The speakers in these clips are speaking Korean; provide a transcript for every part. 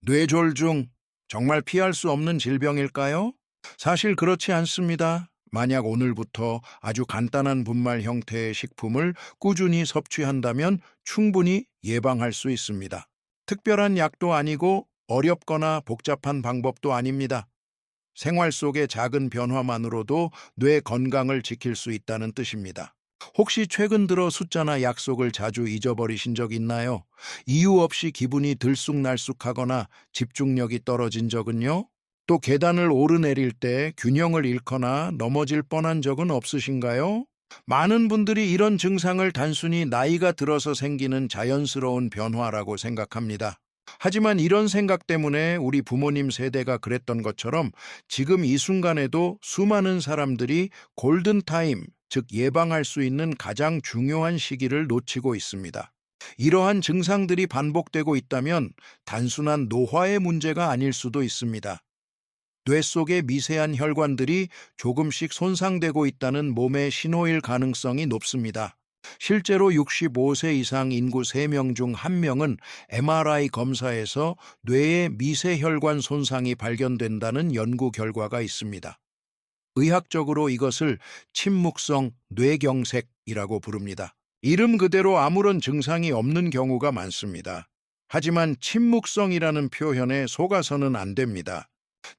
뇌졸중, 정말 피할 수 없는 질병일까요? 사실 그렇지 않습니다. 만약 오늘부터 아주 간단한 분말 형태의 식품을 꾸준히 섭취한다면 충분히 예방할 수 있습니다. 특별한 약도 아니고 어렵거나 복잡한 방법도 아닙니다. 생활 속의 작은 변화만으로도 뇌 건강을 지킬 수 있다는 뜻입니다. 혹시 최근 들어 숫자나 약속을 자주 잊어버리신 적 있나요? 이유 없이 기분이 들쑥날쑥하거나 집중력이 떨어진 적은요? 또 계단을 오르내릴 때 균형을 잃거나 넘어질 뻔한 적은 없으신가요? 많은 분들이 이런 증상을 단순히 나이가 들어서 생기는 자연스러운 변화라고 생각합니다. 하지만 이런 생각 때문에 우리 부모님 세대가 그랬던 것처럼 지금 이 순간에도 수많은 사람들이 골든타임, 즉 예방할 수 있는 가장 중요한 시기를 놓치고 있습니다. 이러한 증상들이 반복되고 있다면 단순한 노화의 문제가 아닐 수도 있습니다. 뇌 속의 미세한 혈관들이 조금씩 손상되고 있다는 몸의 신호일 가능성이 높습니다. 실제로 65세 이상 인구 3명 중 1명은 MRI 검사에서 뇌의 미세혈관 손상이 발견된다는 연구 결과가 있습니다. 의학적으로 이것을 침묵성 뇌경색이라고 부릅니다. 이름 그대로 아무런 증상이 없는 경우가 많습니다. 하지만 침묵성이라는 표현에 속아서는 안 됩니다.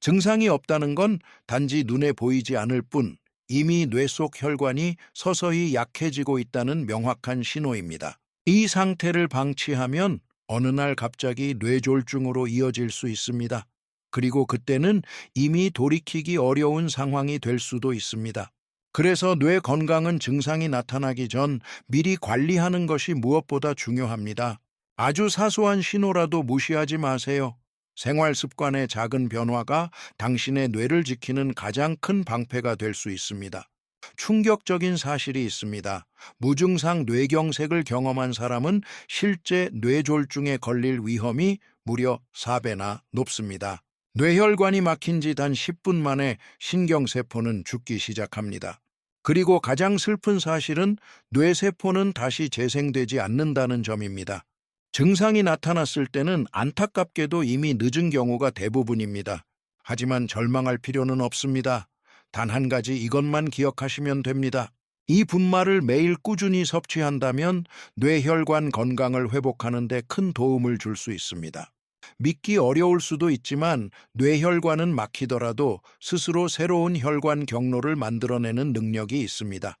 증상이 없다는 건 단지 눈에 보이지 않을 뿐 이미 뇌 속 혈관이 서서히 약해지고 있다는 명확한 신호입니다. 이 상태를 방치하면 어느 날 갑자기 뇌졸중으로 이어질 수 있습니다. 그리고 그때는 이미 돌이키기 어려운 상황이 될 수도 있습니다. 그래서 뇌 건강은 증상이 나타나기 전 미리 관리하는 것이 무엇보다 중요합니다. 아주 사소한 신호라도 무시하지 마세요. 생활 습관의 작은 변화가 당신의 뇌를 지키는 가장 큰 방패가 될 수 있습니다. 충격적인 사실이 있습니다. 무증상 뇌경색을 경험한 사람은 실제 뇌졸중에 걸릴 위험이 무려 4배나 높습니다. 뇌혈관이 막힌 지 단 10분 만에 신경세포는 죽기 시작합니다. 그리고 가장 슬픈 사실은 뇌세포는 다시 재생되지 않는다는 점입니다. 증상이 나타났을 때는 안타깝게도 이미 늦은 경우가 대부분입니다. 하지만 절망할 필요는 없습니다. 단 한 가지 이것만 기억하시면 됩니다. 이 분말을 매일 꾸준히 섭취한다면 뇌혈관 건강을 회복하는 데 큰 도움을 줄 수 있습니다. 믿기 어려울 수도 있지만 뇌혈관은 막히더라도 스스로 새로운 혈관 경로를 만들어내는 능력이 있습니다.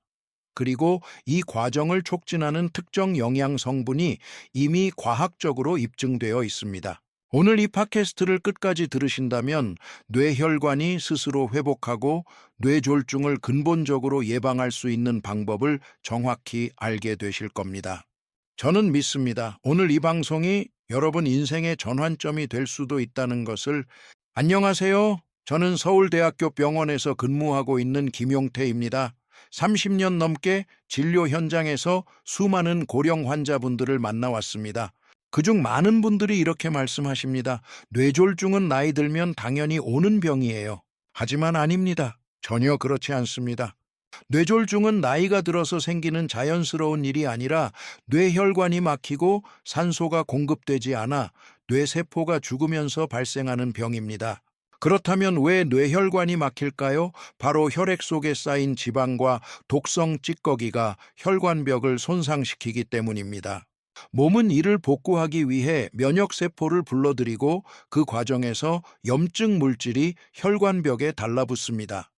그리고 이 과정을 촉진하는 특정 영양 성분이 이미 과학적으로 입증되어 있습니다. 오늘 이 팟캐스트를 끝까지 들으신다면 뇌혈관이 스스로 회복하고 뇌졸중을 근본적으로 예방할 수 있는 방법을 정확히 알게 되실 겁니다. 저는 믿습니다. 오늘 이 방송이 여러분 인생의 전환점이 될 수도 있다는 것을. 안녕하세요. 저는 서울대학교 병원에서 근무하고 있는 김용태입니다. 30년 넘게 진료 현장에서 수많은 고령 환자분들을 만나왔습니다. 그중 많은 분들이 이렇게 말씀하십니다. 뇌졸중은 나이 들면 당연히 오는 병이에요. 하지만 아닙니다. 전혀 그렇지 않습니다. 뇌졸중은 나이가 들어서 생기는 자연스러운 일이 아니라 뇌혈관이 막히고 산소가 공급되지 않아 뇌세포가 죽으면서 발생하는 병입니다. 그렇다면 왜 뇌혈관이 막힐까요? 바로 혈액 속에 쌓인 지방과 독성 찌꺼기가 혈관벽을 손상시키기 때문입니다. 몸은 이를 복구하기 위해 면역세포를 불러들이고 그 과정에서 염증 물질이 혈관벽에 달라붙습니다.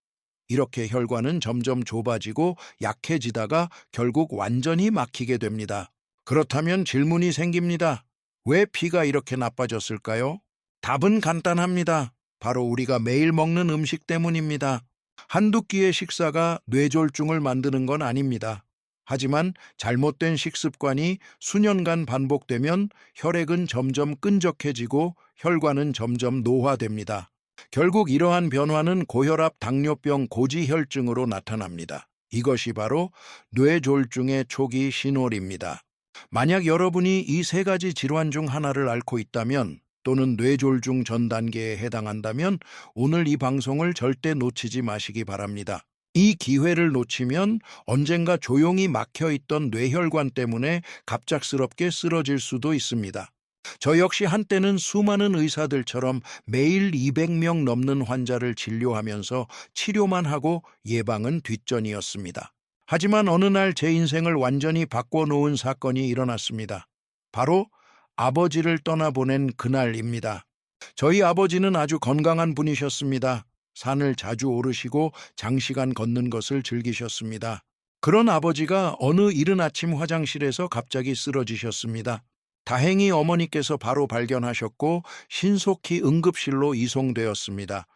이렇게 혈관은 점점 좁아지고 약해지다가 결국 완전히 막히게 됩니다. 그렇다면 질문이 생깁니다. 왜 피가 이렇게 나빠졌을까요? 답은 간단합니다. 바로 우리가 매일 먹는 음식 때문입니다. 한두 끼의 식사가 뇌졸중을 만드는 건 아닙니다. 하지만 잘못된 식습관이 수년간 반복되면 혈액은 점점 끈적해지고 혈관은 점점 노화됩니다. 결국 이러한 변화는 고혈압, 당뇨병, 고지혈증으로 나타납니다. 이것이 바로 뇌졸중의 초기 신호입니다. 만약 여러분이 이 세 가지 질환 중 하나를 앓고 있다면 또는 뇌졸중 전 단계에 해당한다면 오늘 이 방송을 절대 놓치지 마시기 바랍니다. 이 기회를 놓치면 언젠가 조용히 막혀있던 뇌혈관 때문에 갑작스럽게 쓰러질 수도 있습니다. 저 역시 한때는 수많은 의사들처럼 매일 200명 넘는 환자를 진료하면서 치료만 하고 예방은 뒷전이었습니다. 하지만 어느 날 제 인생을 완전히 바꿔놓은 사건이 일어났습니다. 바로 아버지를 떠나보낸 그날입니다. 저희 아버지는 아주 건강한 분이셨습니다. 산을 자주 오르시고 장시간 걷는 것을 즐기셨습니다. 그런 아버지가 어느 이른 아침 화장실에서 갑자기 쓰러지셨습니다. 다행히 어머니께서 바로 발견하셨고 신속히 응급실로 이송되었습니다.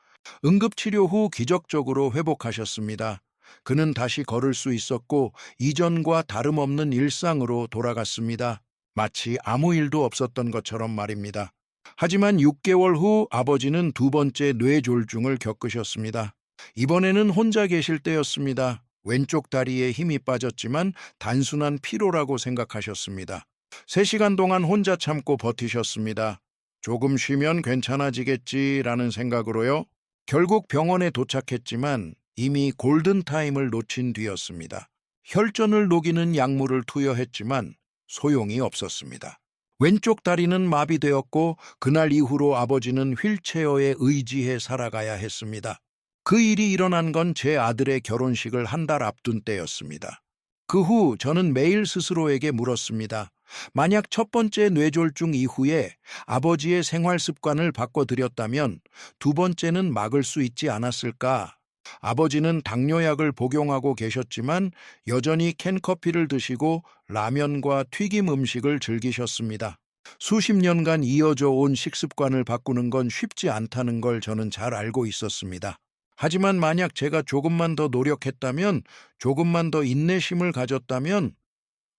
응급치료 후 기적적으로 회복하셨습니다. 그는 다시 걸을 수 있었고 이전과 다름없는 일상으로 돌아갔습니다. 마치 아무 일도 없었던 것처럼 말입니다. 하지만 6개월 후 아버지는 두 번째 뇌졸중을 겪으셨습니다. 이번에는 혼자 계실 때였습니다. 왼쪽 다리에 힘이 빠졌지만 단순한 피로라고 생각하셨습니다. 3시간 동안 혼자 참고 버티셨습니다. 조금 쉬면 괜찮아지겠지라는 생각으로요. 결국 병원에 도착했지만 이미 골든타임을 놓친 뒤였습니다. 혈전을 녹이는 약물을 투여했지만 소용이 없었습니다. 왼쪽 다리는 마비되었고 그날 이후로 아버지는 휠체어에 의지해 살아가야 했습니다. 그 일이 일어난 건 제 아들의 결혼식을 한 달 앞둔 때였습니다. 그 후 저는 매일 스스로에게 물었습니다. 만약 첫 번째 뇌졸중 이후에 아버지의 생활 습관을 바꿔드렸다면 두 번째는 막을 수 있지 않았을까? 아버지는 당뇨약을 복용하고 계셨지만 여전히 캔커피를 드시고 라면과 튀김 음식을 즐기셨습니다. 수십 년간 이어져 온 식습관을 바꾸는 건 쉽지 않다는 걸 저는 잘 알고 있었습니다. 하지만 만약 제가 조금만 더 노력했다면, 조금만 더 인내심을 가졌다면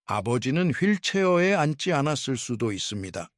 아버지는 휠체어에 앉지 않았을 수도 있습니다.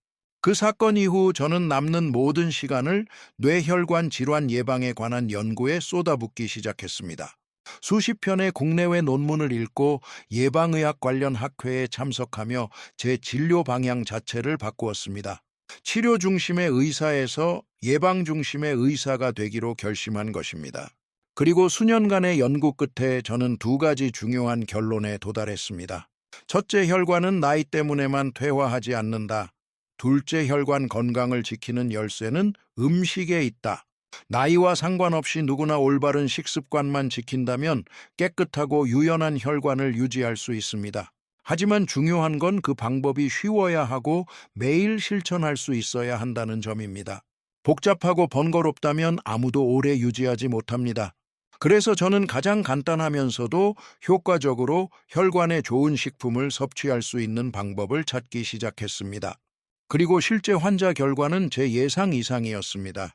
그 사건 이후 저는 남는 모든 시간을 뇌혈관 질환 예방에 관한 연구에 쏟아붓기 시작했습니다. 수십 편의 국내외 논문을 읽고 예방의학 관련 학회에 참석하며 제 진료 방향 자체를 바꾸었습니다. 치료 중심의 의사에서 예방 중심의 의사가 되기로 결심한 것입니다. 그리고 수년간의 연구 끝에 저는 두 가지 중요한 결론에 도달했습니다. 첫째, 혈관은 나이 때문에만 퇴화하지 않는다. 둘째, 혈관 건강을 지키는 열쇠는 음식에 있다. 나이와 상관없이 누구나 올바른 식습관만 지킨다면 깨끗하고 유연한 혈관을 유지할 수 있습니다. 하지만 중요한 건 그 방법이 쉬워야 하고 매일 실천할 수 있어야 한다는 점입니다. 복잡하고 번거롭다면 아무도 오래 유지하지 못합니다. 그래서 저는 가장 간단하면서도 효과적으로 혈관에 좋은 식품을 섭취할 수 있는 방법을 찾기 시작했습니다. 그리고 실제 환자 결과는 제 예상 이상이었습니다.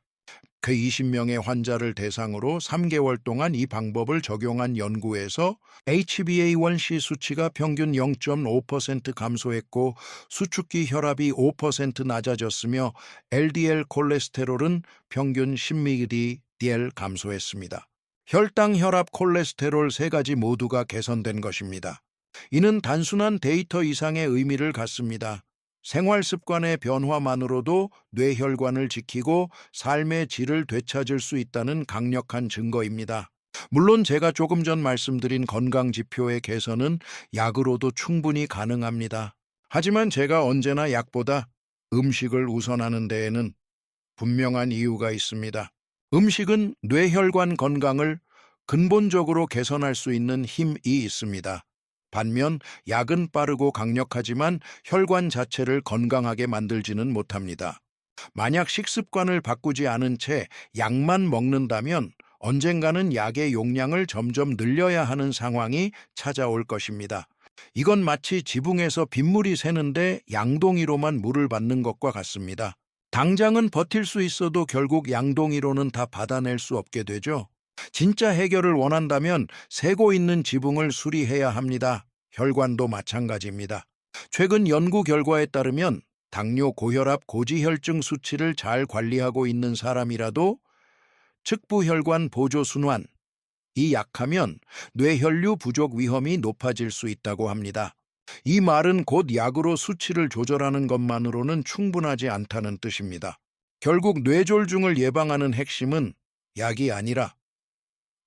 그 20명의 환자를 대상으로 3개월 동안 이 방법을 적용한 연구에서 HbA1c 수치가 평균 0.5% 감소했고 수축기 혈압이 5% 낮아졌으며 LDL 콜레스테롤은 평균 10mg/dl 감소했습니다. 혈당, 혈압, 콜레스테롤 세 가지 모두가 개선된 것입니다. 이는 단순한 데이터 이상의 의미를 갖습니다. 생활 습관의 변화만으로도 뇌혈관을 지키고 삶의 질을 되찾을 수 있다는 강력한 증거입니다. 물론 제가 조금 전 말씀드린 건강 지표의 개선은 약으로도 충분히 가능합니다. 하지만 제가 언제나 약보다 음식을 우선하는 데에는 분명한 이유가 있습니다. 음식은 뇌혈관 건강을 근본적으로 개선할 수 있는 힘이 있습니다. 반면 약은 빠르고 강력하지만 혈관 자체를 건강하게 만들지는 못합니다. 만약 식습관을 바꾸지 않은 채 약만 먹는다면 언젠가는 약의 용량을 점점 늘려야 하는 상황이 찾아올 것입니다. 이건 마치 지붕에서 빗물이 새는데 양동이로만 물을 받는 것과 같습니다. 당장은 버틸 수 있어도 결국 양동이로는 다 받아낼 수 없게 되죠. 진짜 해결을 원한다면 새고 있는 지붕을 수리해야 합니다. 혈관도 마찬가지입니다. 최근 연구 결과에 따르면 당뇨, 고혈압, 고지혈증 수치를 잘 관리하고 있는 사람이라도 측부혈관 보조순환이 약하면 뇌혈류 부족 위험이 높아질 수 있다고 합니다. 이 말은 곧 약으로 수치를 조절하는 것만으로는 충분하지 않다는 뜻입니다. 결국 뇌졸중을 예방하는 핵심은 약이 아니라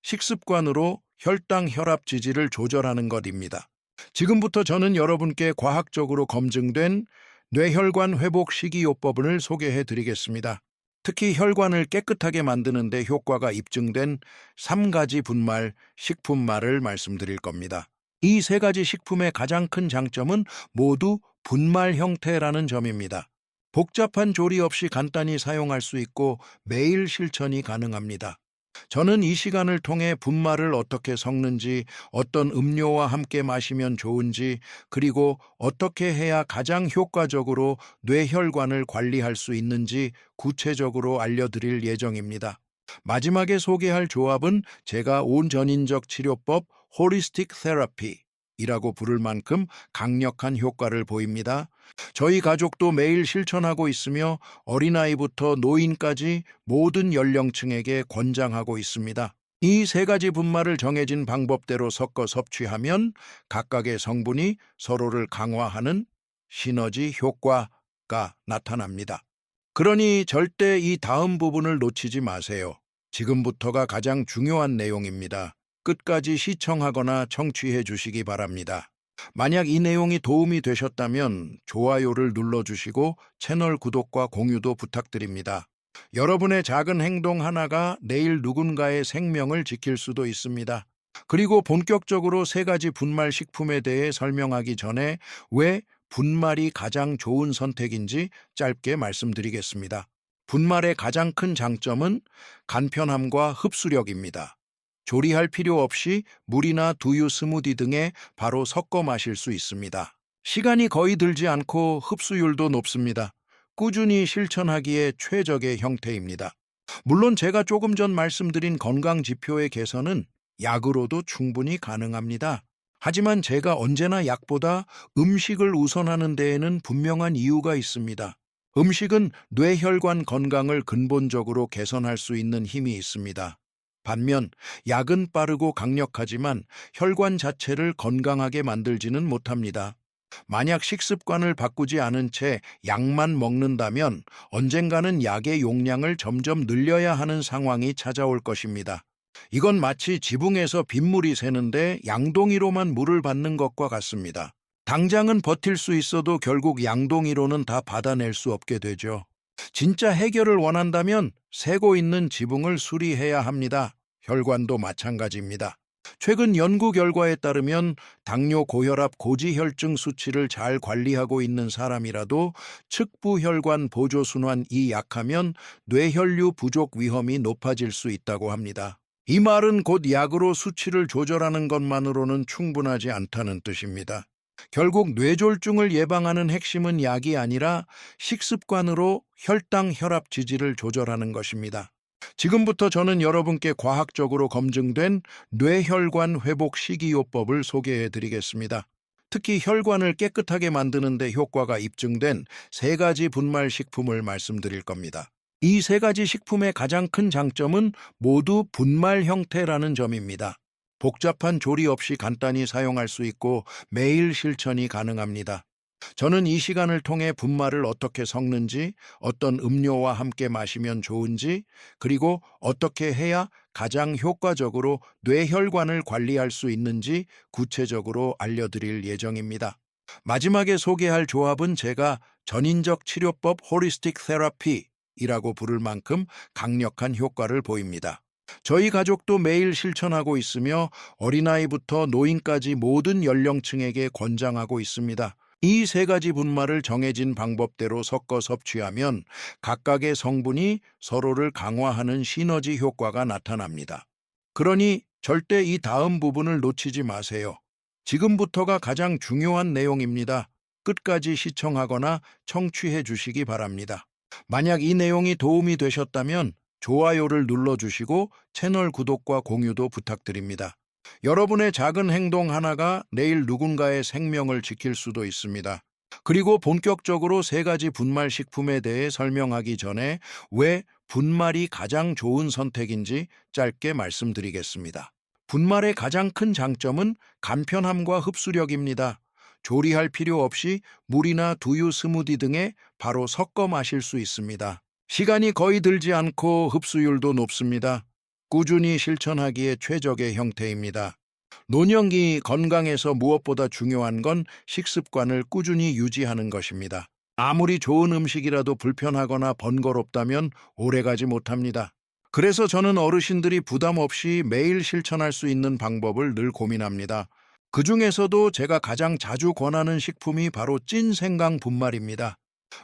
식습관으로 혈당, 혈압 지지를 조절하는 것입니다. 지금부터 저는 여러분께 과학적으로 검증된 뇌혈관 회복 식이요법을 소개해 드리겠습니다. 특히 혈관을 깨끗하게 만드는 데 효과가 입증된 3가지 분말 식품말을 말씀드릴 겁니다. 이 3가지 식품의 가장 큰 장점은 모두 분말 형태라는 점입니다. 복잡한 조리 없이 간단히 사용할 수 있고 매일 실천이 가능합니다. 저는 이 시간을 통해 분말을 어떻게 섞는지, 어떤 음료와 함께 마시면 좋은지, 그리고 어떻게 해야 가장 효과적으로 뇌혈관을 관리할 수 있는지 구체적으로 알려드릴 예정입니다. 마지막에 소개할 조합은 제가 온전인적 치료법 홀리스틱 테라피이라고 부를 만큼 강력한 효과를 보입니다. 저희 가족도 매일 실천하고 있으며 어린아이부터 노인까지 모든 연령층에게 권장하고 있습니다. 이 3가지 분말을 정해진 방법대로 섞어 섭취하면 각각의 성분이 서로를 강화하는 시너지 효과가 나타납니다. 그러니 절대 이 다음 부분을 놓치지 마세요. 지금부터가 가장 중요한 내용입니다. 끝까지 시청하거나 청취해 주시기 바랍니다. 만약 이 내용이 도움이 되셨다면 좋아요를 눌러주시고 채널 구독과 공유도 부탁드립니다. 여러분의 작은 행동 하나가 내일 누군가의 생명을 지킬 수도 있습니다. 그리고 본격적으로 3가지 분말 식품에 대해 설명하기 전에 왜 분말이 가장 좋은 선택인지 짧게 말씀드리겠습니다. 분말의 가장 큰 장점은 간편함과 흡수력입니다. 조리할 필요 없이 물이나 두유 스무디 등에 바로 섞어 마실 수 있습니다. 시간이 거의 들지 않고 흡수율도 높습니다. 꾸준히 실천하기에 최적의 형태입니다. 물론 제가 조금 전 말씀드린 건강 지표의 개선은 약으로도 충분히 가능합니다. 하지만 제가 언제나 약보다 음식을 우선하는 데에는 분명한 이유가 있습니다. 음식은 뇌혈관 건강을 근본적으로 개선할 수 있는 힘이 있습니다. 반면 약은 빠르고 강력하지만 혈관 자체를 건강하게 만들지는 못합니다. 만약 식습관을 바꾸지 않은 채 약만 먹는다면 언젠가는 약의 용량을 점점 늘려야 하는 상황이 찾아올 것입니다. 이건 마치 지붕에서 빗물이 새는데 양동이로만 물을 받는 것과 같습니다. 당장은 버틸 수 있어도 결국 양동이로는 다 받아낼 수 없게 되죠. 진짜 해결을 원한다면 새고 있는 지붕을 수리해야 합니다. 혈관도 마찬가지입니다. 최근 연구 결과에 따르면 당뇨, 고혈압, 고지혈증 수치를 잘 관리하고 있는 사람이라도 측부혈관 보조순환이 약하면 뇌혈류 부족 위험이 높아질 수 있다고 합니다. 이 말은 곧 약으로 수치를 조절하는 것만으로는 충분하지 않다는 뜻입니다. 결국 뇌졸중을 예방하는 핵심은 약이 아니라 식습관으로 혈당, 혈압 지지를 조절하는 것입니다. 지금부터 저는 여러분께 과학적으로 검증된 뇌혈관 회복 식이요법을 소개해 드리겠습니다. 특히 혈관을 깨끗하게 만드는 데 효과가 입증된 3가지 분말 식품을 말씀드릴 겁니다. 이 3가지 식품의 가장 큰 장점은 모두 분말 형태라는 점입니다. 복잡한 조리 없이 간단히 사용할 수 있고 매일 실천이 가능합니다. 저는 이 시간을 통해 분말을 어떻게 섞는지, 어떤 음료와 함께 마시면 좋은지, 그리고 어떻게 해야 가장 효과적으로 뇌혈관을 관리할 수 있는지 구체적으로 알려드릴 예정입니다. 마지막에 소개할 조합은 제가 전인적 치료법 홀리스틱 테라피이라고 부를 만큼 강력한 효과를 보입니다. 저희 가족도 매일 실천하고 있으며 어린아이부터 노인까지 모든 연령층에게 권장하고 있습니다. 이 3가지 분말을 정해진 방법대로 섞어 섭취하면 각각의 성분이 서로를 강화하는 시너지 효과가 나타납니다. 그러니 절대 이 다음 부분을 놓치지 마세요. 지금부터가 가장 중요한 내용입니다. 끝까지 시청하거나 청취해 주시기 바랍니다. 만약 이 내용이 도움이 되셨다면 좋아요를 눌러주시고 채널 구독과 공유도 부탁드립니다. 여러분의 작은 행동 하나가 내일 누군가의 생명을 지킬 수도 있습니다. 그리고 본격적으로 3가지 분말 식품에 대해 설명하기 전에 왜 분말이 가장 좋은 선택인지 짧게 말씀드리겠습니다. 분말의 가장 큰 장점은 간편함과 흡수력입니다. 조리할 필요 없이 물이나 두유 스무디 등에 바로 섞어 마실 수 있습니다. 시간이 거의 들지 않고 흡수율도 높습니다. 꾸준히 실천하기에 최적의 형태입니다. 노년기 건강에서 무엇보다 중요한 건 식습관을 꾸준히 유지하는 것입니다. 아무리 좋은 음식이라도 불편하거나 번거롭다면 오래가지 못합니다. 그래서 저는 어르신들이 부담 없이 매일 실천할 수 있는 방법을 늘 고민합니다. 그 중에서도 제가 가장 자주 권하는 식품이 바로 찐 생강 분말입니다.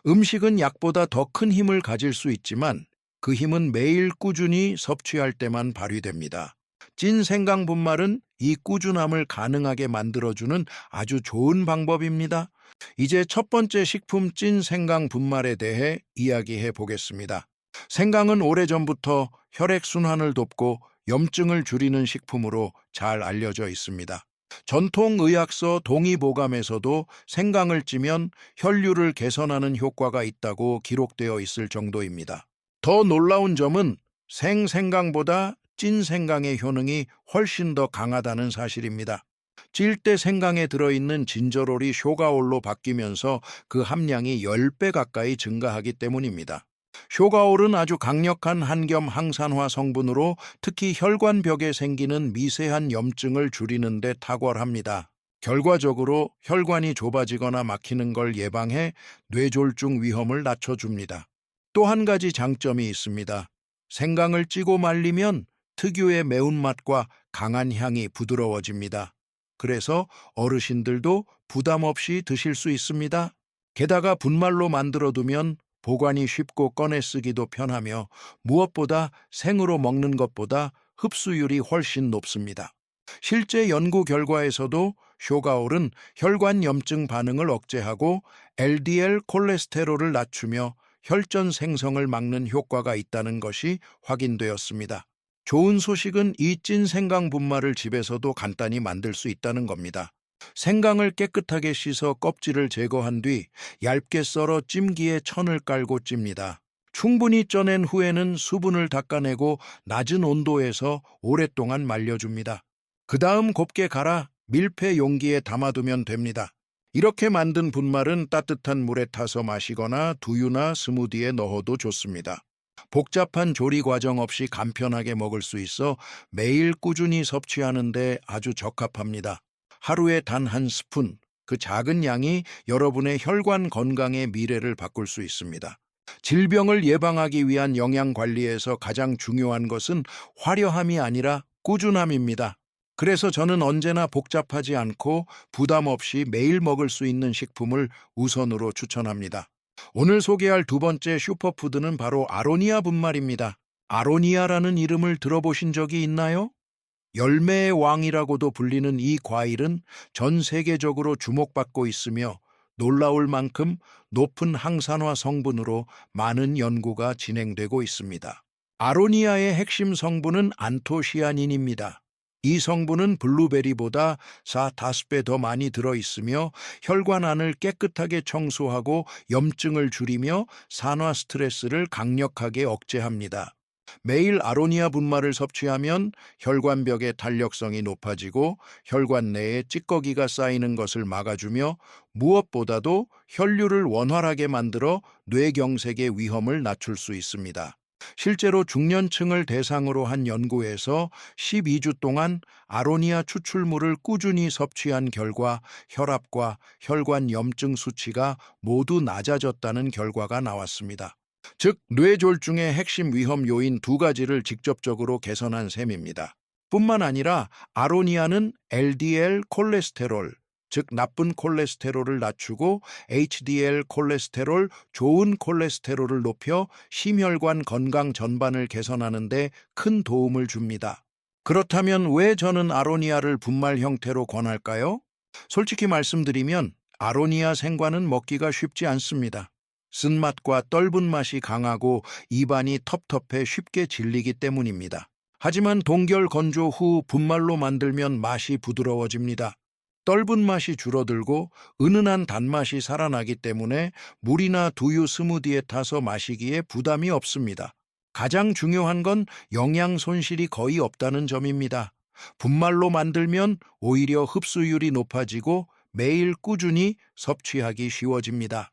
음식은 약보다 더 큰 힘을 가질 수 있지만 그 힘은 매일 꾸준히 섭취할 때만 발휘됩니다. 찐 생강 분말은 이 꾸준함을 가능하게 만들어주는 아주 좋은 방법입니다. 이제 첫 번째 식품 찐 생강 분말에 대해 이야기해 보겠습니다. 생강은 오래전부터 혈액순환을 돕고 염증을 줄이는 식품으로 잘 알려져 있습니다. 전통 의학서 동의보감에서도 생강을 찌면 혈류를 개선하는 효과가 있다고 기록되어 있을 정도입니다. 더 놀라운 점은 생생강보다 찐 생강의 효능이 훨씬 더 강하다는 사실입니다. 찔 때 생강에 들어있는 진저롤이 쇼가올로 바뀌면서 그 함량이 10배 가까이 증가하기 때문입니다. 쇼가올은 아주 강력한 한겸 항산화 성분으로 특히 혈관벽에 생기는 미세한 염증을 줄이는 데 탁월합니다. 결과적으로 혈관이 좁아지거나 막히는 걸 예방해 뇌졸중 위험을 낮춰줍니다. 또 한 가지 장점이 있습니다. 생강을 찌고 말리면 특유의 매운맛과 강한 향이 부드러워집니다. 그래서 어르신들도 부담 없이 드실 수 있습니다. 게다가 분말로 만들어두면 보관이 쉽고 꺼내 쓰기도 편하며 무엇보다 생으로 먹는 것보다 흡수율이 훨씬 높습니다. 실제 연구 결과에서도 쇼가올은 혈관 염증 반응을 억제하고 LDL 콜레스테롤을 낮추며 혈전 생성을 막는 효과가 있다는 것이 확인되었습니다. 좋은 소식은 이 찐 생강 분말을 집에서도 간단히 만들 수 있다는 겁니다. 생강을 깨끗하게 씻어 껍질을 제거한 뒤 얇게 썰어 찜기에 천을 깔고 찝니다. 충분히 쪄낸 후에는 수분을 닦아내고 낮은 온도에서 오랫동안 말려줍니다. 그 다음 곱게 갈아 밀폐 용기에 담아두면 됩니다. 이렇게 만든 분말은 따뜻한 물에 타서 마시거나 두유나 스무디에 넣어도 좋습니다. 복잡한 조리 과정 없이 간편하게 먹을 수 있어 매일 꾸준히 섭취하는데 아주 적합합니다. 하루에 단 한 스푼, 그 작은 양이 여러분의 혈관 건강의 미래를 바꿀 수 있습니다. 질병을 예방하기 위한 영양 관리에서 가장 중요한 것은 화려함이 아니라 꾸준함입니다. 그래서 저는 언제나 복잡하지 않고 부담 없이 매일 먹을 수 있는 식품을 우선으로 추천합니다. 오늘 소개할 두 번째 슈퍼푸드는 바로 아로니아 분말입니다. 아로니아라는 이름을 들어보신 적이 있나요? 열매의 왕이라고도 불리는 이 과일은 전 세계적으로 주목받고 있으며 놀라울 만큼 높은 항산화 성분으로 많은 연구가 진행되고 있습니다. 아로니아의 핵심 성분은 안토시아닌입니다. 이 성분은 블루베리보다 4~5배 더 많이 들어있으며 혈관 안을 깨끗하게 청소하고 염증을 줄이며 산화 스트레스를 강력하게 억제합니다. 매일 아로니아 분말을 섭취하면 혈관벽의 탄력성이 높아지고 혈관 내에 찌꺼기가 쌓이는 것을 막아주며 무엇보다도 혈류를 원활하게 만들어 뇌경색의 위험을 낮출 수 있습니다. 실제로 중년층을 대상으로 한 연구에서 12주 동안 아로니아 추출물을 꾸준히 섭취한 결과 혈압과 혈관 염증 수치가 모두 낮아졌다는 결과가 나왔습니다. 즉, 뇌졸중의 핵심 위험 요인 두 가지를 직접적으로 개선한 셈입니다. 뿐만 아니라 아로니아는 LDL 콜레스테롤, 즉 나쁜 콜레스테롤을 낮추고 HDL 콜레스테롤, 좋은 콜레스테롤을 높여 심혈관 건강 전반을 개선하는 데 큰 도움을 줍니다. 그렇다면 왜 저는 아로니아를 분말 형태로 권할까요? 솔직히 말씀드리면 아로니아 생과는 먹기가 쉽지 않습니다. 쓴맛과 떫은 맛이 강하고 입안이 텁텁해 쉽게 질리기 때문입니다. 하지만 동결 건조 후 분말로 만들면 맛이 부드러워집니다. 떫은 맛이 줄어들고 은은한 단맛이 살아나기 때문에 물이나 두유 스무디에 타서 마시기에 부담이 없습니다. 가장 중요한 건 영양 손실이 거의 없다는 점입니다. 분말로 만들면 오히려 흡수율이 높아지고 매일 꾸준히 섭취하기 쉬워집니다.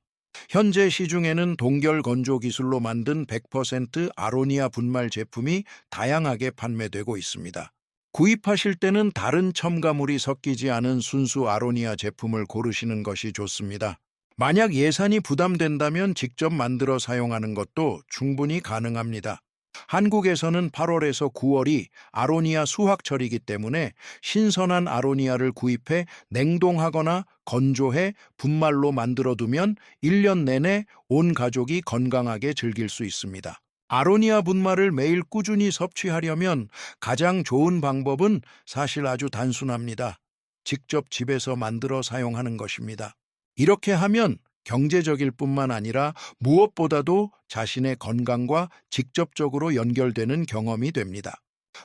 현재 시중에는 동결 건조 기술로 만든 100% 아로니아 분말 제품이 다양하게 판매되고 있습니다. 구입하실 때는 다른 첨가물이 섞이지 않은 순수 아로니아 제품을 고르시는 것이 좋습니다. 만약 예산이 부담된다면 직접 만들어 사용하는 것도 충분히 가능합니다. 한국에서는 8월에서 9월이 아로니아 수확철이기 때문에 신선한 아로니아를 구입해 냉동하거나 건조해 분말로 만들어 두면 1년 내내 온 가족이 건강하게 즐길 수 있습니다. 아로니아 분말을 매일 꾸준히 섭취하려면 가장 좋은 방법은 사실 아주 단순합니다. 직접 집에서 만들어 사용하는 것입니다. 이렇게 하면 경제적일 뿐만 아니라 무엇보다도 자신의 건강과 직접적으로 연결되는 경험이 됩니다.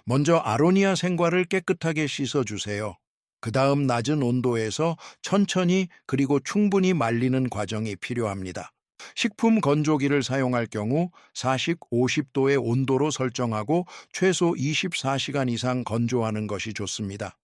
먼저 아로니아 생과를 깨끗하게 씻어주세요. 그 다음 낮은 온도에서 천천히 그리고 충분히 말리는 과정이 필요합니다. 식품 건조기를 사용할 경우 40, 50도의 온도로 설정하고 최소 24시간 이상 건조하는 것이 좋습니다.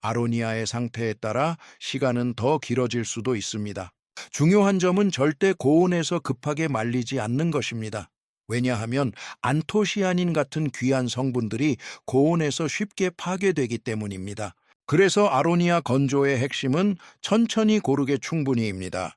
아로니아의 상태에 따라 시간은 더 길어질 수도 있습니다. 중요한 점은 절대 고온에서 급하게 말리지 않는 것입니다. 왜냐하면 안토시아닌 같은 귀한 성분들이 고온에서 쉽게 파괴되기 때문입니다. 그래서 아로니아 건조의 핵심은 천천히 고르게 충분히입니다.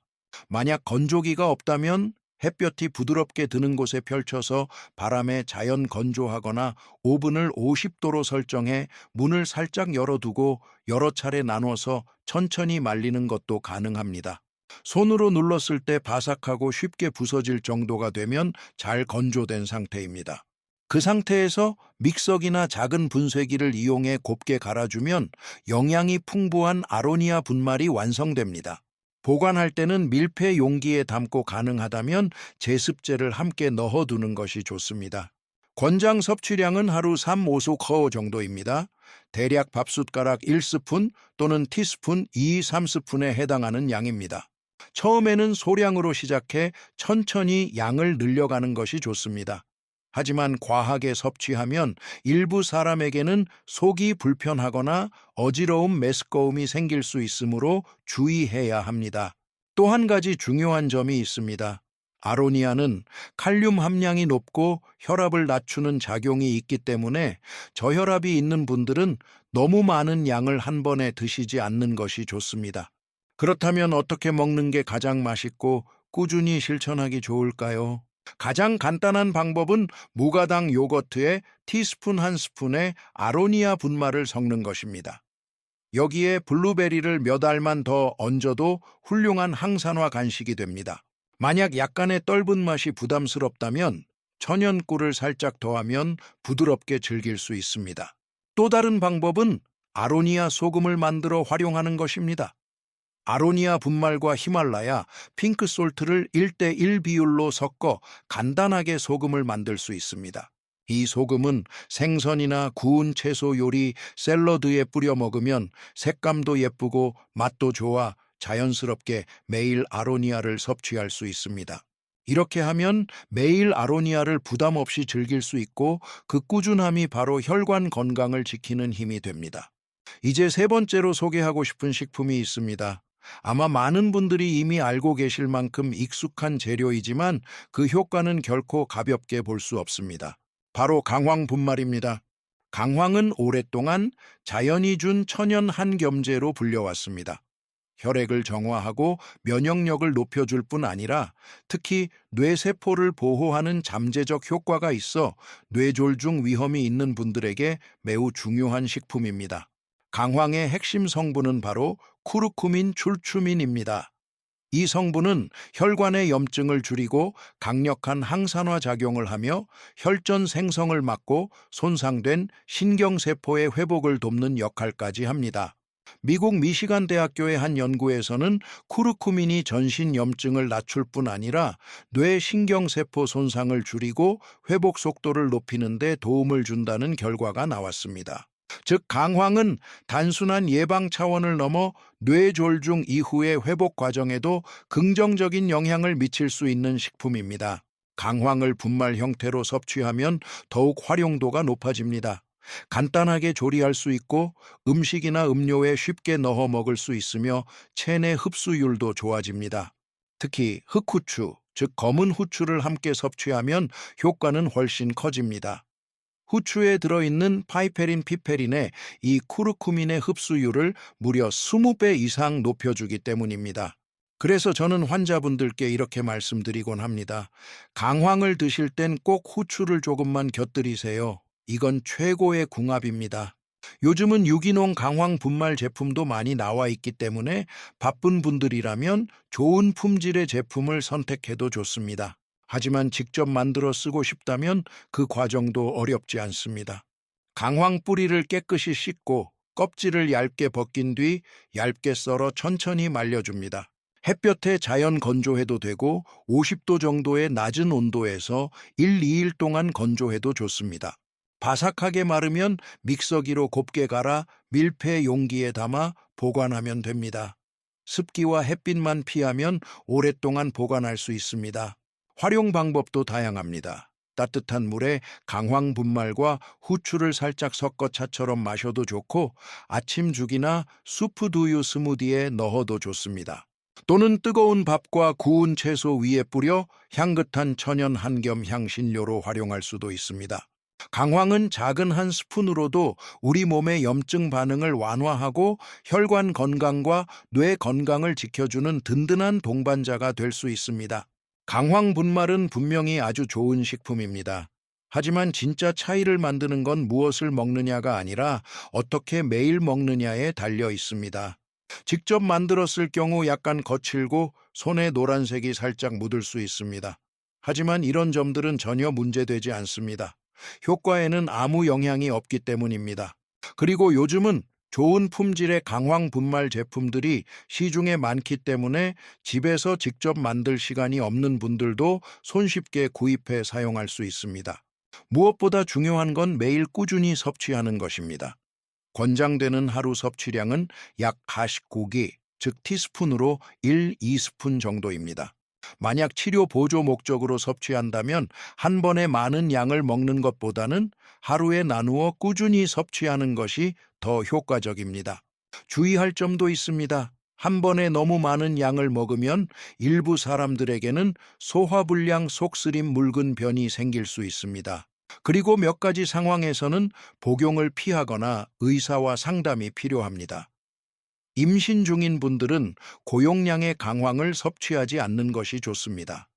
만약 건조기가 없다면 햇볕이 부드럽게 드는 곳에 펼쳐서 바람에 자연 건조하거나 오븐을 50도로 설정해 문을 살짝 열어두고 여러 차례 나눠서 천천히 말리는 것도 가능합니다. 손으로 눌렀을 때 바삭하고 쉽게 부서질 정도가 되면 잘 건조된 상태입니다. 그 상태에서 믹서기나 작은 분쇄기를 이용해 곱게 갈아주면 영양이 풍부한 아로니아 분말이 완성됩니다. 보관할 때는 밀폐 용기에 담고 가능하다면 제습제를 함께 넣어두는 것이 좋습니다. 권장 섭취량은 하루 3, 5속 정도입니다. 대략 밥숟가락 1스푼 또는 티스푼 2, 3스푼에 해당하는 양입니다. 처음에는 소량으로 시작해 천천히 양을 늘려가는 것이 좋습니다. 하지만 과하게 섭취하면 일부 사람에게는 속이 불편하거나 어지러움, 메스꺼움이 생길 수 있으므로 주의해야 합니다. 또 한 가지 중요한 점이 있습니다. 아로니아는 칼륨 함량이 높고 혈압을 낮추는 작용이 있기 때문에 저혈압이 있는 분들은 너무 많은 양을 한 번에 드시지 않는 것이 좋습니다. 그렇다면 어떻게 먹는 게 가장 맛있고 꾸준히 실천하기 좋을까요? 가장 간단한 방법은 무가당 요거트에 티스푼 한 스푼의 아로니아 분말을 섞는 것입니다. 여기에 블루베리를 몇 알만 더 얹어도 훌륭한 항산화 간식이 됩니다. 만약 약간의 떫은 맛이 부담스럽다면 천연꿀을 살짝 더하면 부드럽게 즐길 수 있습니다. 또 다른 방법은 아로니아 소금을 만들어 활용하는 것입니다. 아로니아 분말과 히말라야, 핑크솔트를 1대1 비율로 섞어 간단하게 소금을 만들 수 있습니다. 이 소금은 생선이나 구운 채소 요리, 샐러드에 뿌려 먹으면 색감도 예쁘고 맛도 좋아 자연스럽게 매일 아로니아를 섭취할 수 있습니다. 이렇게 하면 매일 아로니아를 부담 없이 즐길 수 있고 그 꾸준함이 바로 혈관 건강을 지키는 힘이 됩니다. 이제 세 번째로 소개하고 싶은 식품이 있습니다. 아마 많은 분들이 이미 알고 계실 만큼 익숙한 재료이지만 그 효과는 결코 가볍게 볼 수 없습니다. 바로 강황 분말입니다. 강황은 오랫동안 자연이 준 천연 한겸제로 불려왔습니다. 혈액을 정화하고 면역력을 높여줄 뿐 아니라 특히 뇌세포를 보호하는 잠재적 효과가 있어 뇌졸중 위험이 있는 분들에게 매우 중요한 식품입니다. 강황의 핵심 성분은 바로 쿠르쿠민 출추민입니다. 이 성분은 혈관의 염증을 줄이고 강력한 항산화 작용을 하며 혈전 생성을 막고 손상된 신경세포의 회복을 돕는 역할까지 합니다. 미국 미시간 대학교의 한 연구에서는 쿠르쿠민이 전신 염증을 낮출 뿐 아니라 뇌 신경세포 손상을 줄이고 회복 속도를 높이는 데 도움을 준다는 결과가 나왔습니다. 즉, 강황은 단순한 예방 차원을 넘어 뇌졸중 이후의 회복 과정에도 긍정적인 영향을 미칠 수 있는 식품입니다. 강황을 분말 형태로 섭취하면 더욱 활용도가 높아집니다. 간단하게 조리할 수 있고 음식이나 음료에 쉽게 넣어 먹을 수 있으며 체내 흡수율도 좋아집니다. 특히 흑후추, 즉 검은 후추를 함께 섭취하면 효과는 훨씬 커집니다. 후추에 들어있는 파이페린 피페린의 이 쿠르쿠민의 흡수율을 무려 20배 이상 높여주기 때문입니다. 그래서 저는 환자분들께 이렇게 말씀드리곤 합니다. 강황을 드실 땐 꼭 후추를 조금만 곁들이세요. 이건 최고의 궁합입니다. 요즘은 유기농 강황 분말 제품도 많이 나와 있기 때문에 바쁜 분들이라면 좋은 품질의 제품을 선택해도 좋습니다. 하지만 직접 만들어 쓰고 싶다면 그 과정도 어렵지 않습니다. 강황 뿌리를 깨끗이 씻고 껍질을 얇게 벗긴 뒤 얇게 썰어 천천히 말려줍니다. 햇볕에 자연 건조해도 되고 50도 정도의 낮은 온도에서 1, 2일 동안 건조해도 좋습니다. 바삭하게 마르면 믹서기로 곱게 갈아 밀폐 용기에 담아 보관하면 됩니다. 습기와 햇빛만 피하면 오랫동안 보관할 수 있습니다. 활용 방법도 다양합니다. 따뜻한 물에 강황 분말과 후추를 살짝 섞어 차처럼 마셔도 좋고 아침죽이나 수프두유 스무디에 넣어도 좋습니다. 또는 뜨거운 밥과 구운 채소 위에 뿌려 향긋한 천연 한겸 향신료로 활용할 수도 있습니다. 강황은 작은 한 스푼으로도 우리 몸의 염증 반응을 완화하고 혈관 건강과 뇌 건강을 지켜주는 든든한 동반자가 될 수 있습니다. 강황 분말은 분명히 아주 좋은 식품입니다. 하지만 진짜 차이를 만드는 건 무엇을 먹느냐가 아니라 어떻게 매일 먹느냐에 달려 있습니다. 직접 만들었을 경우 약간 거칠고 손에 노란색이 살짝 묻을 수 있습니다. 하지만 이런 점들은 전혀 문제되지 않습니다. 효과에는 아무 영향이 없기 때문입니다. 그리고 요즘은 좋은 품질의 강황 분말 제품들이 시중에 많기 때문에 집에서 직접 만들 시간이 없는 분들도 손쉽게 구입해 사용할 수 있습니다. 무엇보다 중요한 건 매일 꾸준히 섭취하는 것입니다. 권장되는 하루 섭취량은 약 49기, 즉 티스푼으로 1, 2스푼 정도입니다. 만약 치료 보조 목적으로 섭취한다면 한 번에 많은 양을 먹는 것보다는 하루에 나누어 꾸준히 섭취하는 것이 더 효과적입니다. 주의할 점도 있습니다. 한 번에 너무 많은 양을 먹으면 일부 사람들에게는 소화불량 속쓰림 묽은 변이 생길 수 있습니다. 그리고 몇 가지 상황에서는 복용을 피하거나 의사와 상담이 필요합니다. 임신 중인 분들은 고용량의 강황을 섭취하지 않는 것이 좋습니다.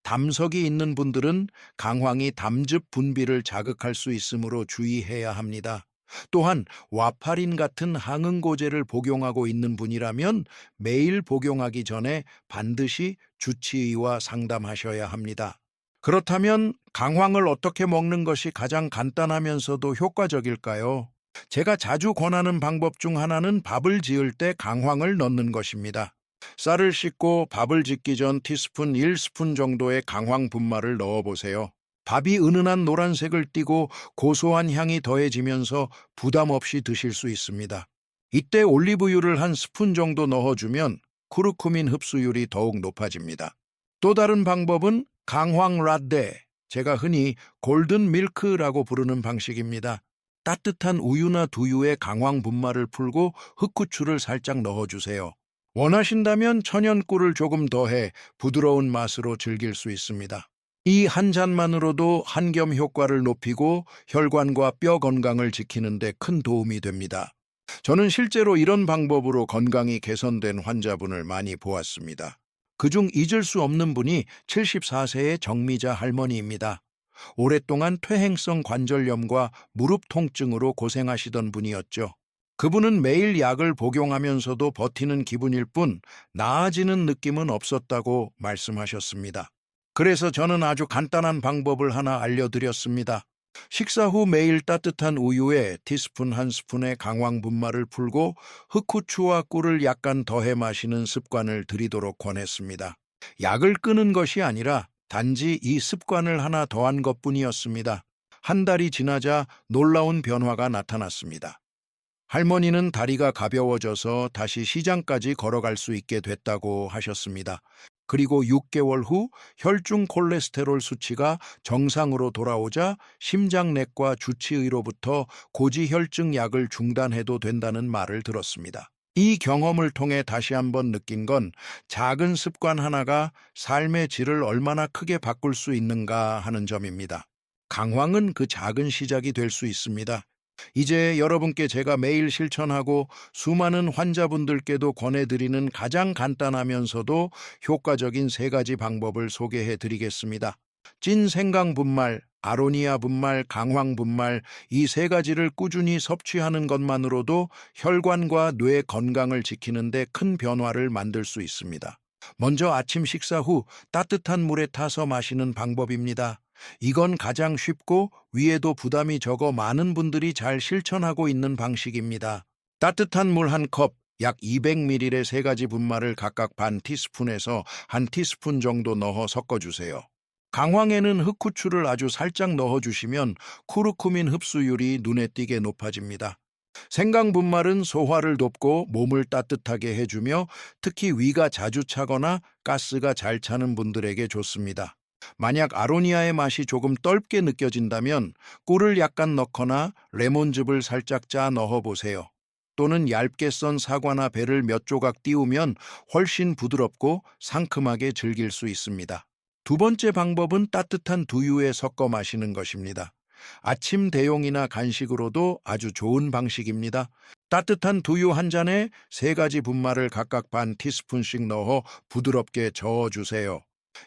담석이 있는 분들은 강황이 담즙 분비를 자극할 수 있으므로 주의해야 합니다. 또한 와파린 같은 항응고제를 복용하고 있는 분이라면 매일 복용하기 전에 반드시 주치의와 상담하셔야 합니다. 그렇다면 강황을 어떻게 먹는 것이 가장 간단하면서도 효과적일까요? 제가 자주 권하는 방법 중 하나는 밥을 지을 때 강황을 넣는 것입니다. 쌀을 씻고 밥을 짓기 전 티스푼 1스푼 정도의 강황 분말을 넣어보세요. 밥이 은은한 노란색을 띠고 고소한 향이 더해지면서 부담 없이 드실 수 있습니다. 이때 올리브유를 한 스푼 정도 넣어주면 쿠르쿠민 흡수율이 더욱 높아집니다. 또 다른 방법은 강황 라떼, 제가 흔히 골든 밀크라고 부르는 방식입니다. 따뜻한 우유나 두유에 강황 분말을 풀고 흑후추를 살짝 넣어주세요. 원하신다면 천연꿀을 조금 더해 부드러운 맛으로 즐길 수 있습니다. 이 한 잔만으로도 한겸 효과를 높이고 혈관과 뼈 건강을 지키는 데 큰 도움이 됩니다. 저는 실제로 이런 방법으로 건강이 개선된 환자분을 많이 보았습니다. 그중 잊을 수 없는 분이 74세의 정미자 할머니입니다. 오랫동안 퇴행성 관절염과 무릎 통증으로 고생하시던 분이었죠. 그분은 매일 약을 복용하면서도 버티는 기분일 뿐 나아지는 느낌은 없었다고 말씀하셨습니다. 그래서 저는 아주 간단한 방법을 하나 알려드렸습니다. 식사 후 매일 따뜻한 우유에 티스푼 한 스푼의 강황 분말을 풀고 흑후추와 꿀을 약간 더해 마시는 습관을 들이도록 권했습니다. 약을 끊은 것이 아니라 단지 이 습관을 하나 더한 것뿐이었습니다. 한 달이 지나자 놀라운 변화가 나타났습니다. 할머니는 다리가 가벼워져서 다시 시장까지 걸어갈 수 있게 됐다고 하셨습니다. 그리고 6개월 후 혈중 콜레스테롤 수치가 정상으로 돌아오자 심장내과 주치의로부터 고지혈증 약을 중단해도 된다는 말을 들었습니다. 이 경험을 통해 다시 한번 느낀 건 작은 습관 하나가 삶의 질을 얼마나 크게 바꿀 수 있는가 하는 점입니다. 강황은 그 작은 시작이 될 수 있습니다. 이제 여러분께 제가 매일 실천하고 수많은 환자분들께도 권해드리는 가장 간단하면서도 효과적인 세 가지 방법을 소개해 드리겠습니다. 찐 생강 분말, 아로니아 분말, 강황 분말 이 세 가지를 꾸준히 섭취하는 것만으로도 혈관과 뇌 건강을 지키는데 큰 변화를 만들 수 있습니다. 먼저 아침 식사 후 따뜻한 물에 타서 마시는 방법입니다. 이건 가장 쉽고 위에도 부담이 적어 많은 분들이 잘 실천하고 있는 방식입니다. 따뜻한 물 한 컵, 약 200ml의 세 가지 분말을 각각 반 티스푼에서 한 티스푼 정도 넣어 섞어주세요. 강황에는 흑후추를 아주 살짝 넣어주시면 쿠르쿠민 흡수율이 눈에 띄게 높아집니다. 생강 분말은 소화를 돕고 몸을 따뜻하게 해주며 특히 위가 자주 차거나 가스가 잘 차는 분들에게 좋습니다. 만약 아로니아의 맛이 조금 떫게 느껴진다면 꿀을 약간 넣거나 레몬즙을 살짝 짜 넣어보세요. 또는 얇게 썬 사과나 배를 몇 조각 띄우면 훨씬 부드럽고 상큼하게 즐길 수 있습니다. 두 번째 방법은 따뜻한 두유에 섞어 마시는 것입니다. 아침 대용이나 간식으로도 아주 좋은 방식입니다. 따뜻한 두유 한 잔에 세 가지 분말을 각각 반 티스푼씩 넣어 부드럽게 저어주세요.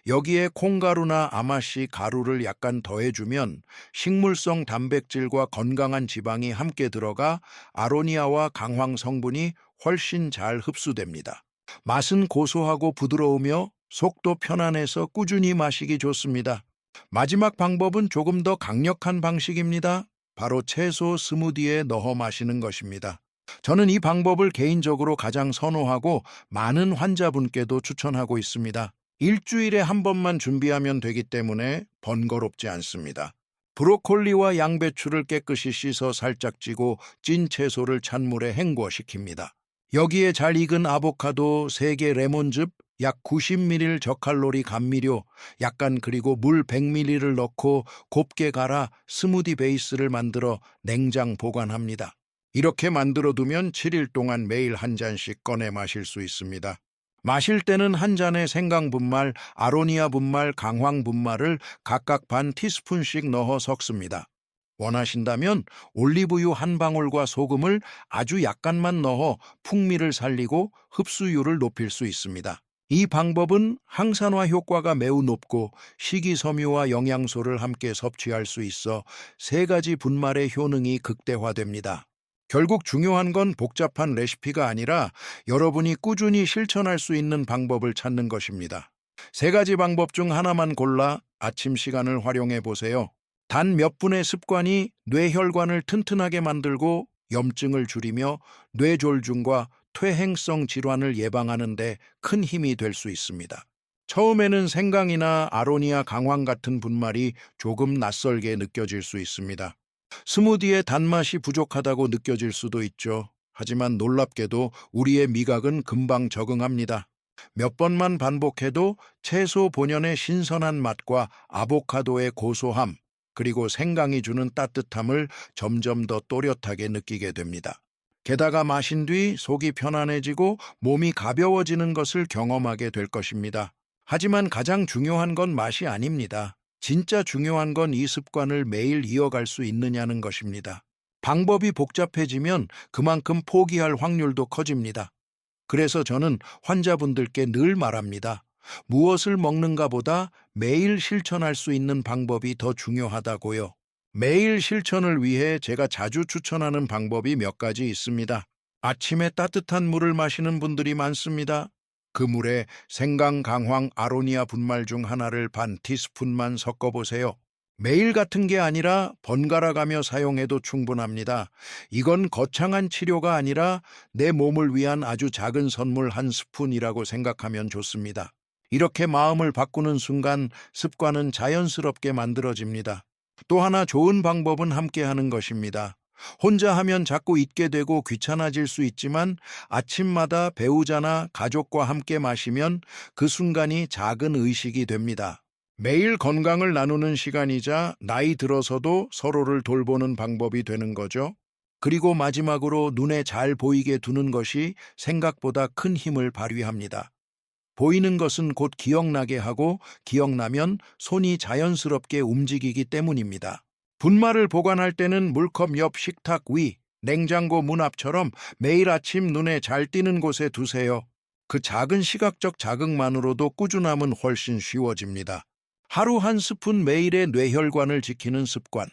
여기에 콩가루나 아마씨 가루를 약간 더해주면 식물성 단백질과 건강한 지방이 함께 들어가 아로니아와 강황 성분이 훨씬 잘 흡수됩니다. 맛은 고소하고 부드러우며 속도 편안해서 꾸준히 마시기 좋습니다. 마지막 방법은 조금 더 강력한 방식입니다. 바로 채소 스무디에 넣어 마시는 것입니다. 저는 이 방법을 개인적으로 가장 선호하고 많은 환자분께도 추천하고 있습니다. 일주일에 한 번만 준비하면 되기 때문에 번거롭지 않습니다. 브로콜리와 양배추를 깨끗이 씻어 살짝 찌고 찐 채소를 찬물에 헹궈 식힙니다. 여기에 잘 익은 아보카도 3개, 레몬즙 약 90ml, 저칼로리 감미료 약간, 그리고 물 100ml를 넣고 곱게 갈아 스무디 베이스를 만들어 냉장 보관합니다. 이렇게 만들어 두면 7일 동안 매일 한 잔씩 꺼내 마실 수 있습니다. 마실 때는 한 잔에 생강 분말, 아로니아 분말, 강황 분말을 각각 반 티스푼씩 넣어 섞습니다. 원하신다면 올리브유 한 방울과 소금을 아주 약간만 넣어 풍미를 살리고 흡수율을 높일 수 있습니다. 이 방법은 항산화 효과가 매우 높고 식이섬유와 영양소를 함께 섭취할 수 있어 세 가지 분말의 효능이 극대화됩니다. 결국 중요한 건 복잡한 레시피가 아니라 여러분이 꾸준히 실천할 수 있는 방법을 찾는 것입니다. 세 가지 방법 중 하나만 골라 아침 시간을 활용해 보세요. 단 몇 분의 습관이 뇌혈관을 튼튼하게 만들고 염증을 줄이며 뇌졸중과 퇴행성 질환을 예방하는 데 큰 힘이 될 수 있습니다. 처음에는 생강이나 아로니아 강황 같은 분말이 조금 낯설게 느껴질 수 있습니다. 스무디의 단맛이 부족하다고 느껴질 수도 있죠. 하지만 놀랍게도 우리의 미각은 금방 적응합니다. 몇 번만 반복해도 채소 본연의 신선한 맛과 아보카도의 고소함, 그리고 생강이 주는 따뜻함을 점점 더 또렷하게 느끼게 됩니다. 게다가 마신 뒤 속이 편안해지고 몸이 가벼워지는 것을 경험하게 될 것입니다. 하지만 가장 중요한 건 맛이 아닙니다. 진짜 중요한 건 이 습관을 매일 이어갈 수 있느냐는 것입니다. 방법이 복잡해지면 그만큼 포기할 확률도 커집니다. 그래서 저는 환자분들께 늘 말합니다. 무엇을 먹는가 보다 매일 실천할 수 있는 방법이 더 중요하다고요. 매일 실천을 위해 제가 자주 추천하는 방법이 몇 가지 있습니다. 아침에 따뜻한 물을 마시는 분들이 많습니다. 그 물에 생강, 강황, 아로니아 분말 중 하나를 반 티스푼만 섞어보세요. 매일 같은 게 아니라 번갈아 가며 사용해도 충분합니다. 이건 거창한 치료가 아니라 내 몸을 위한 아주 작은 선물 한 스푼이라고 생각하면 좋습니다. 이렇게 마음을 바꾸는 순간 습관은 자연스럽게 만들어집니다. 또 하나 좋은 방법은 함께 하는 것입니다. 혼자 하면 자꾸 잊게 되고 귀찮아질 수 있지만 아침마다 배우자나 가족과 함께 마시면 그 순간이 작은 의식이 됩니다. 매일 건강을 나누는 시간이자 나이 들어서도 서로를 돌보는 방법이 되는 거죠. 그리고 마지막으로 눈에 잘 보이게 두는 것이 생각보다 큰 힘을 발휘합니다. 보이는 것은 곧 기억나게 하고 기억나면 손이 자연스럽게 움직이기 때문입니다. 분말을 보관할 때는 물컵 옆 식탁 위, 냉장고 문 앞처럼 매일 아침 눈에 잘 띄는 곳에 두세요. 그 작은 시각적 자극만으로도 꾸준함은 훨씬 쉬워집니다. 하루 한 스푼 매일의 뇌혈관을 지키는 습관.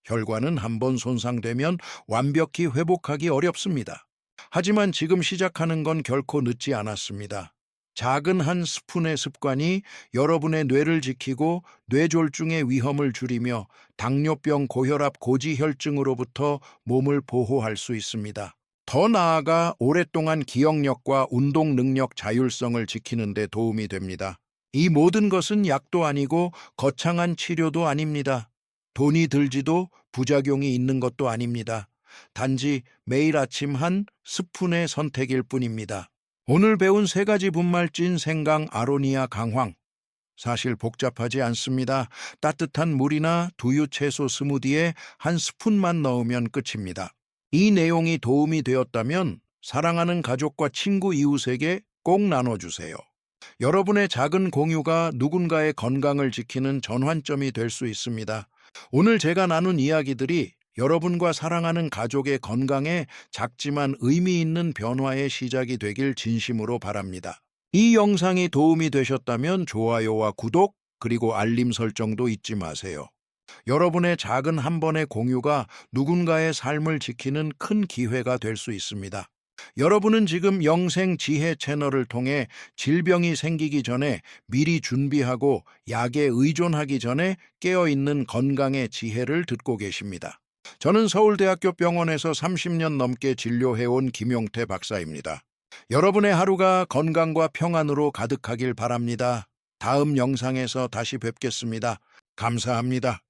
혈관은 한번 손상되면 완벽히 회복하기 어렵습니다. 하지만 지금 시작하는 건 결코 늦지 않았습니다. 작은 한 스푼의 습관이 여러분의 뇌를 지키고 뇌졸중의 위험을 줄이며 당뇨병, 고혈압, 고지혈증으로부터 몸을 보호할 수 있습니다. 더 나아가 오랫동안 기억력과 운동 능력 자율성을 지키는 데 도움이 됩니다. 이 모든 것은 약도 아니고 거창한 치료도 아닙니다. 돈이 들지도 부작용이 있는 것도 아닙니다. 단지 매일 아침 한 스푼의 선택일 뿐입니다. 오늘 배운 세 가지 분말진 생강, 아로니아, 강황. 사실 복잡하지 않습니다. 따뜻한 물이나 두유 채소 스무디에 한 스푼만 넣으면 끝입니다. 이 내용이 도움이 되었다면 사랑하는 가족과 친구, 이웃에게 꼭 나눠주세요. 여러분의 작은 공유가 누군가의 건강을 지키는 전환점이 될 수 있습니다. 오늘 제가 나눈 이야기들이 여러분과 사랑하는 가족의 건강에 작지만 의미 있는 변화의 시작이 되길 진심으로 바랍니다. 이 영상이 도움이 되셨다면 좋아요와 구독, 그리고 알림 설정도 잊지 마세요. 여러분의 작은 한 번의 공유가 누군가의 삶을 지키는 큰 기회가 될 수 있습니다. 여러분은 지금 영생 지혜 채널을 통해 질병이 생기기 전에 미리 준비하고 약에 의존하기 전에 깨어있는 건강의 지혜를 듣고 계십니다. 저는 서울대학교 병원에서 30년 넘게 진료해온 김용태 박사입니다. 여러분의 하루가 건강과 평안으로 가득하길 바랍니다. 다음 영상에서 다시 뵙겠습니다. 감사합니다.